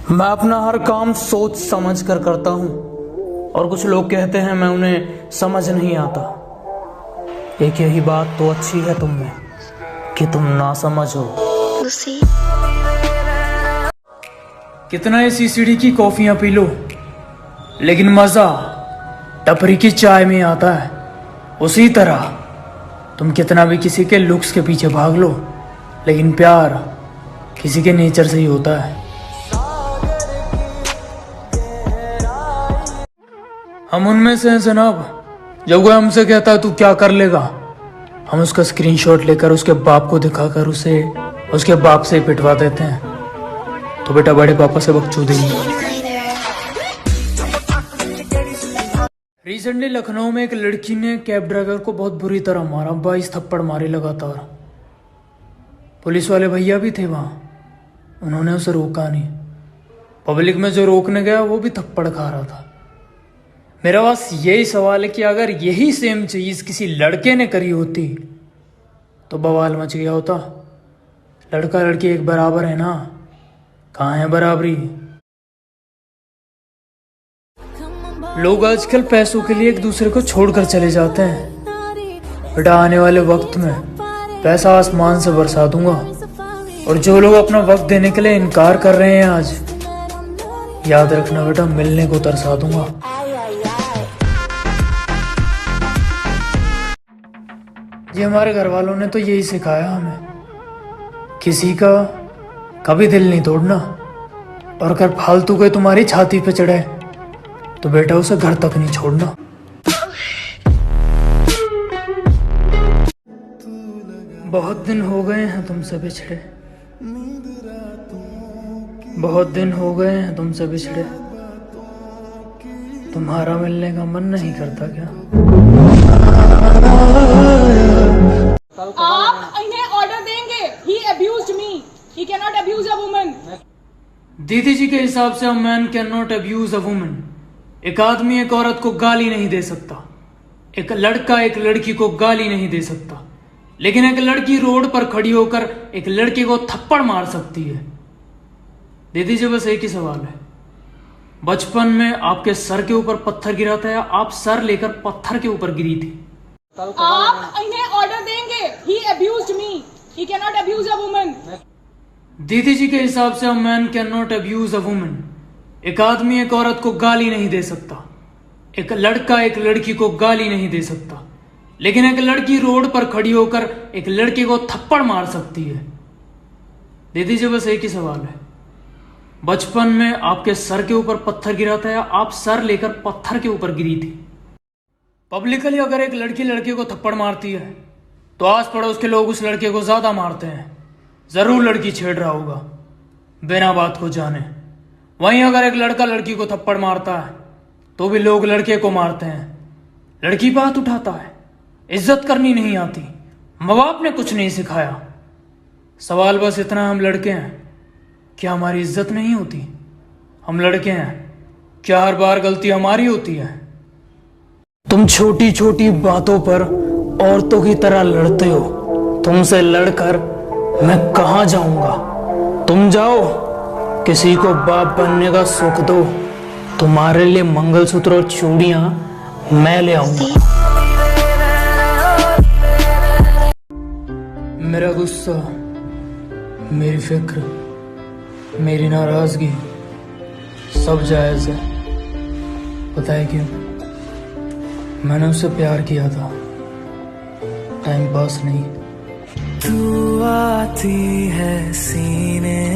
मैं अपना हर काम सोच समझ कर करता हूँ और कुछ लोग कहते हैं मैं उन्हें समझ नहीं आता। एक यही बात तो अच्छी है तुम में कि तुम ना समझ हो। कितना ही सीसीडी की कॉफियां पी लो, लेकिन मजा टपरी की चाय में आता है। उसी तरह तुम कितना भी किसी के लुक्स के पीछे भाग लो, लेकिन प्यार किसी के नेचर से ही होता है। हम उनमें से हैं जनाब, जब कोई हमसे कहता है तू क्या कर लेगा, हम उसका स्क्रीनशॉट लेकर उसके बाप को दिखाकर उसे उसके बाप से ही पिटवा देते हैं। तो बेटा बड़े पापा से बकचोदी नहीं। रिसेंटली लखनऊ में एक लड़की ने कैब ड्राइवर को बहुत बुरी तरह मारा, 22 थप्पड़ मारे लगातार। पुलिस वाले भैया भी थे वहां, उन्होंने उसे रोका नहीं। पब्लिक में जो रोकने गया वो भी थप्पड़ खा रहा था। मेरा बस यही सवाल है कि अगर यही सेम चीज किसी लड़के ने करी होती तो बवाल मच गया होता। लड़का लड़की एक बराबर है ना, कहाँ है बराबरी। लोग आजकल पैसों के लिए एक दूसरे को छोड़कर चले जाते हैं। बेटा आने वाले वक्त में पैसा आसमान से बरसा दूंगा, और जो लोग अपना वक्त देने के लिए इनकार कर रहे हैं आज, याद रखना बेटा मिलने को तरसा दूंगा। ये हमारे घर वालों ने तो यही सिखाया हमें, किसी का कभी दिल नहीं तोड़ना, और अगर फालतू के तुम्हारी छाती पे चढ़े तो बेटा उसे घर तक नहीं छोड़ना। बहुत दिन हो गए हैं तुमसे बिछड़े, बहुत दिन हो गए हैं तुमसे बिछड़े, तुम्हारा मिलने का मन नहीं करता क्या? आप इन्हें ऑर्डर देंगे। He abused me. He cannot abuse a woman. दीदी जी के हिसाब से man can not abuse a woman. एक आदमी एक औरत को गाली नहीं दे सकता, एक लड़का एक लड़की को गाली नहीं दे सकता, लेकिन एक लड़की रोड पर खड़ी होकर एक लड़के को थप्पड़ मार सकती है। दीदी जी बस एक ही सवाल है, बचपन में आपके सर के ऊपर पत्थर गिरा था या आप सर लेकर पत्थर के ऊपर गिरी थी? आप इन्हें ऑर्डर देंगे। He abused me. He cannot abuse a woman. दीदी जी के हिसाब से man can not abuse a woman. एक आदमी एक औरत को गाली नहीं दे सकता, एक लड़का एक लड़की को गाली नहीं दे सकता, लेकिन एक लड़की रोड पर खड़ी होकर एक लड़के को थप्पड़ मार सकती है। दीदी जी बस एक ही सवाल है, बचपन में आपके सर के ऊपर पत्थर गिरा था या आप सर लेकर पत्थर के ऊपर गिरी थी? पब्लिकली अगर एक लड़की लड़के को थप्पड़ मारती है तो आस पड़ोस के लोग उस लड़के को ज्यादा मारते हैं। जरूर लड़की छेड़ रहा होगा बिना बात को जाने। वहीं अगर एक लड़का लड़की को थप्पड़ मारता है तो भी लोग लड़के को मारते हैं। लड़की बात उठाता है, इज्जत करनी नहीं आती, माँ बाप ने कुछ नहीं सिखाया। सवाल बस इतना, हम लड़के हैं, क्या हमारी इज्जत नहीं होती? हम लड़के हैं, क्या हर बार गलती हमारी होती है? तुम छोटी छोटी बातों पर औरतों की तरह लड़ते हो। तुमसे लड़कर मैं कहां जाऊंगा? तुम जाओ, किसी को बाप बनने का सुख दो, तुम्हारे लिए मंगलसूत्र और चूड़ियां मैं ले आऊंगा। मेरा गुस्सा, मेरी फिक्र, मेरी नाराजगी सब जायज है। पता है क्यों? मैंने उससे प्यार किया था, टाइम पास नहीं। तू आती है सीने